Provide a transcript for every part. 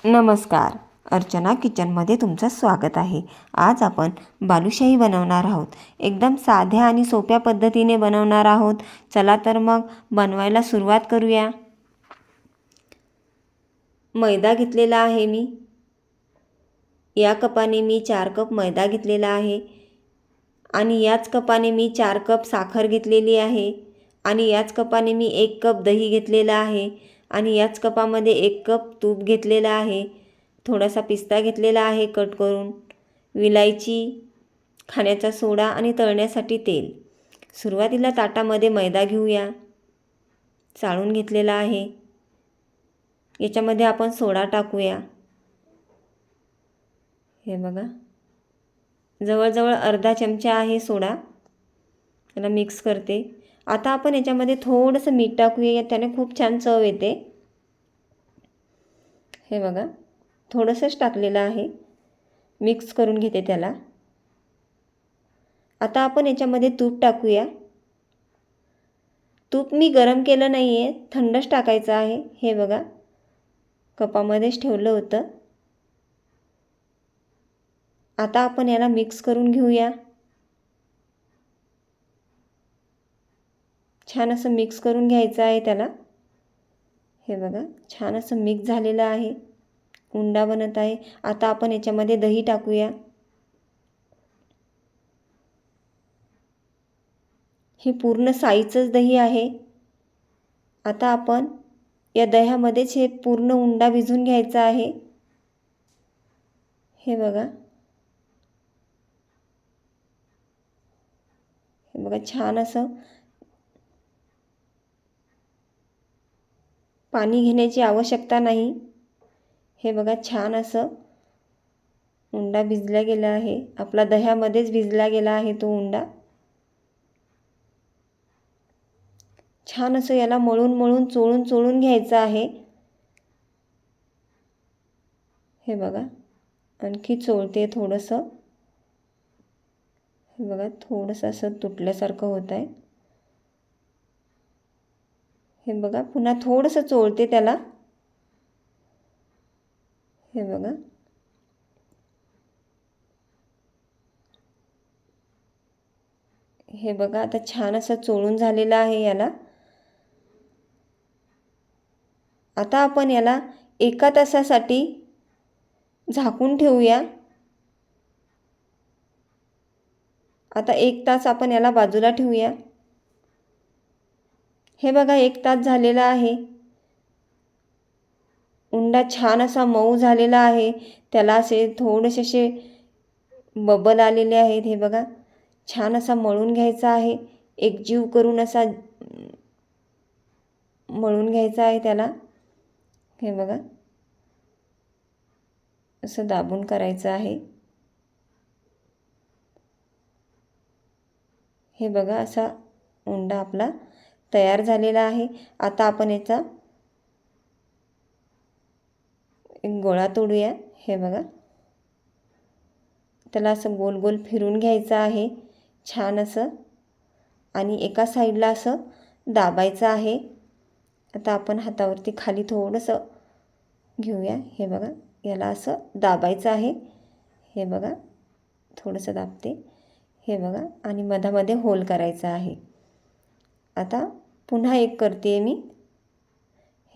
नमस्कार. अर्चना किचनमध्ये तुमचं स्वागत आहे. आज आपण बालुशाही बनवणार आहोत. एकदम साध्या आणि सोप्या पद्धतीने बनवणार आहोत. चला तर मग बनवायला सुरुवात करूया. मैदा घेतलेला आहे मी. या कपाने मी 4 कप मैदा घेतलेला आहे आणि याच कपाने मी 4 कप साखर घेतलेली आहे आणि याच कपाने मी 1 कप दही घेतलेला आहे आणि याच कपामध्ये 1 कप तूप घेतलेला आहे. थोडासा पिस्ता घेतलेला आहे कट करून, विलायची, खाण्याचा सोडा आणि तळण्यासाठी तेल. सुरुवातीला ताटामध्ये मैदा घेऊया, चाळून घेतलेला आहे. याच्यामध्ये आपण सोडा टाकूया. हे बघा, जवळजवळ अर्धा चमचा आहे सोडा. त्याला मिक्स करते. आता आपण याच्यामध्ये थोडंसं मीठ टाकूया, त्याने खूप छान चव येते. हे बघा, थोडंसंच टाकलेलं आहे. मिक्स करून घेते त्याला. आता आपण याच्यामध्ये तूप टाकूया. तूप मी गरम केलं नाही आहे, थंडच टाकायचं आहे. हे बघा, कपामध्येच ठेवलं होतं. आता आपण याला मिक्स करून घेऊया. छान असं मिक्स करून घ्यायचं आहे त्याला. हे बघा, छान असं मिक्स झालेलं आहे. उंडा बनत आहे. आता आपण याच्यामध्ये दही टाकूया. हे पूर्ण साईचंच दही आहे. आता आपण या दह्यामध्येच हे पूर्ण उंडा भिजून घ्यायचा आहे. हे बघा, हे बघा, छान असं पाणी घेण्याची आवश्यकता नाही. हे बघा, छान असं उंडा भिजला गेला आहे. आपला दह्यामध्येच भिजला गेला आहे तो उंडा. छान असं याला मळून मळून चोळून घ्यायचं आहे. हे बघा, आणखी चोळते थोडंसं. हे बघा, थोडंसं असं तुटल्यासारखं होत आहे. हे बघा, पुन्हा थोडंसं चोळते त्याला. हे बघा, हे बघा, आता छान असं चोळून झालेलं आहे याला. आता आपण याला 1 तासासाठी झाकून ठेवूया. आता 1 तास आपण याला बाजूला ठेवूया. हे बघा, 1 तास झालेला आहे. उंडा छान असा मऊ झालेला आहे. त्याला असे थोडेसे असे बबल आलेले आहेत. हे बघा, छान असा मळून घ्यायचा आहे. एकजीव करून असा मळून घ्यायचा आहे त्याला. हे बघा, असं दाबून करायचं आहे. हे बघा, असा उंडा आपला तयार झालेला आहे. आता आपण याचा एक गोळा तोडूया. हे बघा, त्याला असं गोल गोल फिरून घ्यायचं आहे छान असं, आणि एका साईडला असं दाबायचं आहे. आता आपण हातावरती खाली थोडंसं घेऊया. हे बघा, याला असं दाबायचं आहे. हे बघा, थोडंसं दाबते. हे बघा, आणि मधामध्ये होल करायचा आहे. आता पुन्हा एक करते मी.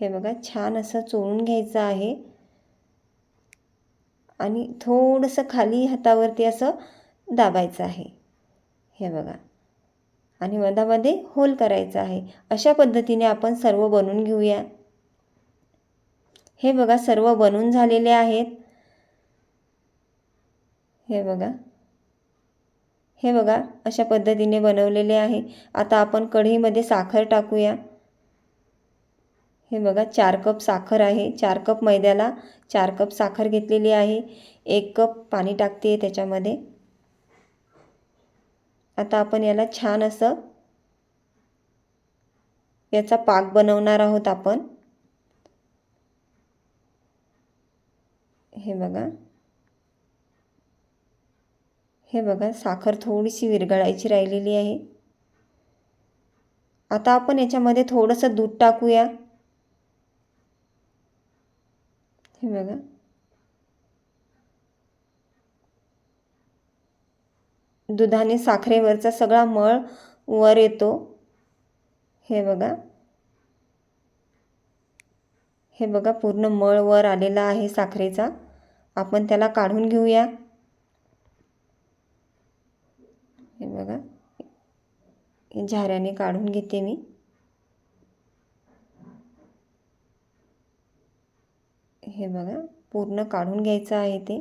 हे बघा, छान असं चोळून घ्यायचं आहे आणि थोडंसं खाली हातावरती असं दाबायचं आहे. हे बघा, आणि मधामध्ये होल करायचा आहे. अशा पद्धतीने आपण सर्व बनवून घेऊया. हे बघा, सर्व बनवून झालेले आहेत. हे बघा, हे बघा, अशा पद्धतीने बनवलेले आहे. आता आपण कढईमध्ये साखर टाकूया. हे बघा, 4 कप साखर आहे. 4 कप मैद्याला 4 कप साखर घेतलेली आहे. 1 कप पाणी टाकते त्याच्यामध्ये. आता आपण याला छान असं याचा पाक बनवणार आहोत आपण. हे बघा, हे बघा, साखर थोडीशी विरघळायची राहिलेली आहे. आता आपण याच्यामध्ये थोडंसं दूध टाकूया. हे बघा, दुधाने साखरेवरचा सगळा मळ वर येतो. हे बघा, हे बघा पूर्ण मळ वर आलेला आहे साखरेचा. आपण त्याला काढून घेऊया. हे बघा, झाऱ्याने काढून घेते मी. हे बघा, पूर्ण काढून घ्यायचं आहे ते.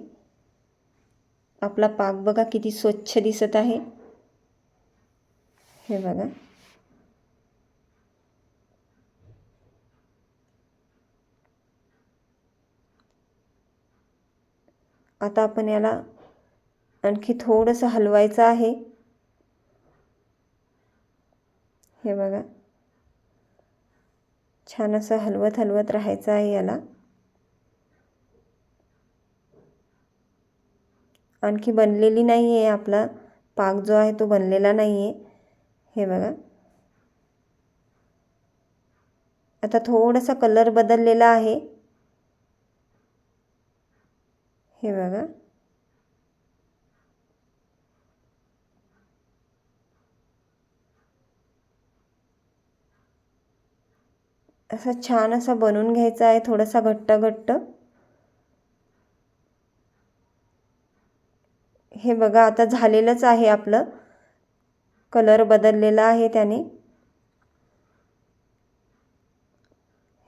आपला पाक बघा किती स्वच्छ दिसत आहे. हे बघा, आता आपण याला आणखी थोडंसं हलवायचं आहे. हे बघा, छान असं हलवत हलवत राहायचं आहे याला. आणखी बनलेली नाही आहे, आपला पाक जो आहे तो बनलेला नाही आहे. हे बघा, आता थोडासा कलर बदललेला आहे. हे बघा, असं छान असं बनवून घ्यायचं आहे, थोडासा घट्ट घट्ट. हे बघा, आता झालेलंच आहे आपलं. कलर बदललेला आहे त्याने.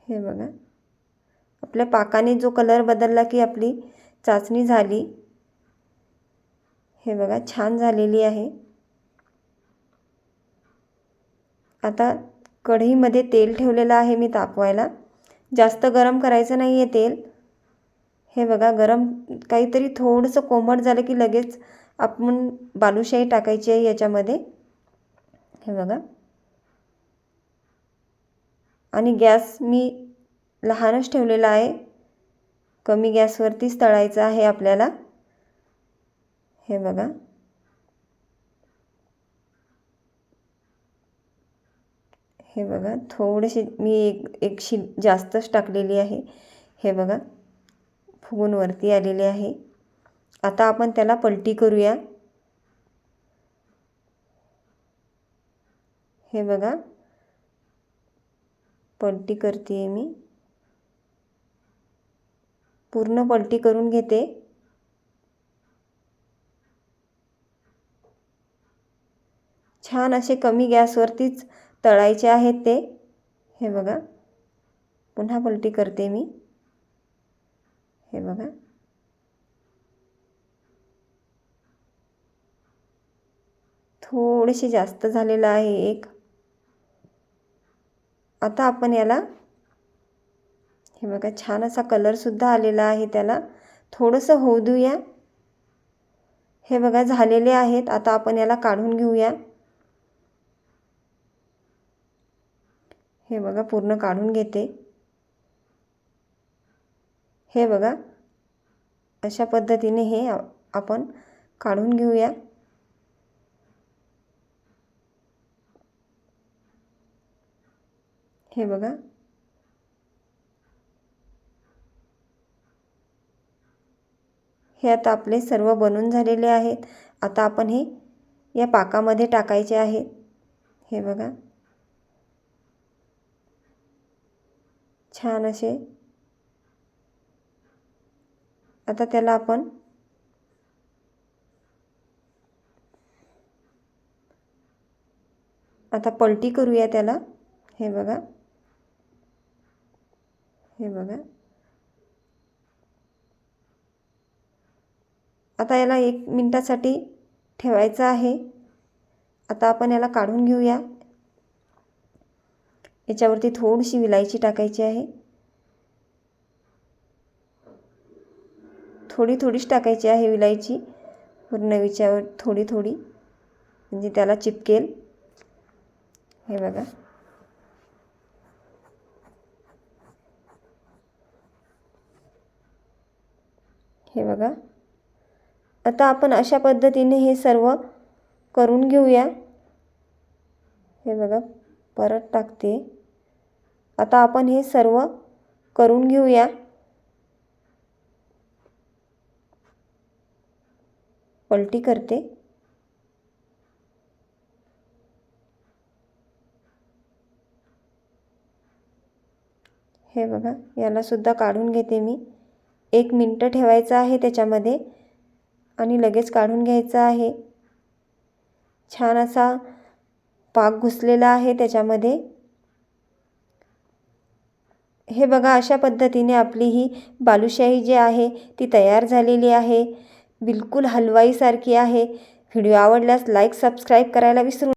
हे बघा, आपल्या पाकाने जो कलर बदलला की आपली चाचणी झाली. हे बघा, छान झालेली आहे. आता कढईमध्ये तेल ठेवलेलं आहे मी तापवायला. जास्त गरम करायचं नाही आहे तेल. हे बघा, गरम काहीतरी थोडंसं कोमट झालं की लगेच आपण बालुशाही टाकायची आहे याच्यामध्ये. हे बघा, आणि गॅस मी लहानच ठेवलेला आहे. कमी गॅसवरतीच तळायचं आहे आपल्याला. हे बघा, हे बघा, थोडेसे मी एक जास्तच टाकलेली आहे. हे बघा, फुगून वरती आलेले आहे. आता आपण त्याला पलटी करूया. हे बघा, पलटी करते मी. पूर्ण पलटी करून घेते. छान असे कमी गॅसवरतीच तळायचे आहेत ते. हे बघा, पुन्हा पलटी करते मी. हे बघा, थोडेसे जास्त झालेलं आहे एक. आता आपण याला, हे बघा, छान असा कलरसुद्धा आलेला आहे त्याला. थोडंसं होऊ देऊया. हे बघा, झालेले आहेत. आता आपण याला काढून घेऊया. हे बघा, पूर्ण काढून घेते. हे बघा, अशा पद्धतीने हे आपण काढून घेऊया. हे बघा, हे आता आपले सर्व बनून झालेले आहेत. आता आपण हे या पाकामध्ये टाकायचे आहे. हे बघा, छान असे. आता त्याला आपण आता पलटी करूया त्याला. हे बघा, हे बघा, आता याला 1 मिनिटासाठी ठेवायचं आहे. आता आपण याला काढून घेऊया. याच्यावरती थोडीशी विलायची टाकायची आहे. थोडी थोडीच टाकायची आहे विलायची, पूर्ण याच्यावर थोडी थोडी, म्हणजे त्याला चिपकेल. हे बघा, हे बघा, आता आपण अशा पद्धतीने हे सर्व करून घेऊया. हे बघा, परत टाकते. आता आपण हे सर्व करून घेऊया. पलटी करते. हे बघा, यालासुद्धा काढून घेते मी. 1 मिनटं ठेवायचं आहे त्याच्यामध्ये आणि लगेच काढून घ्यायचं आहे. छान असा पाक घुसलेला आहे त्याच्यामध्ये. हे बघा, अशा पद्धतीने आपली ही बालुशाही जी आहे ती तयार झालेली आहे. बिलकुल हलवाईसारखी आहे. व्हिडिओ आवडल्यास लाईक सबस्क्राईब करायला विसरू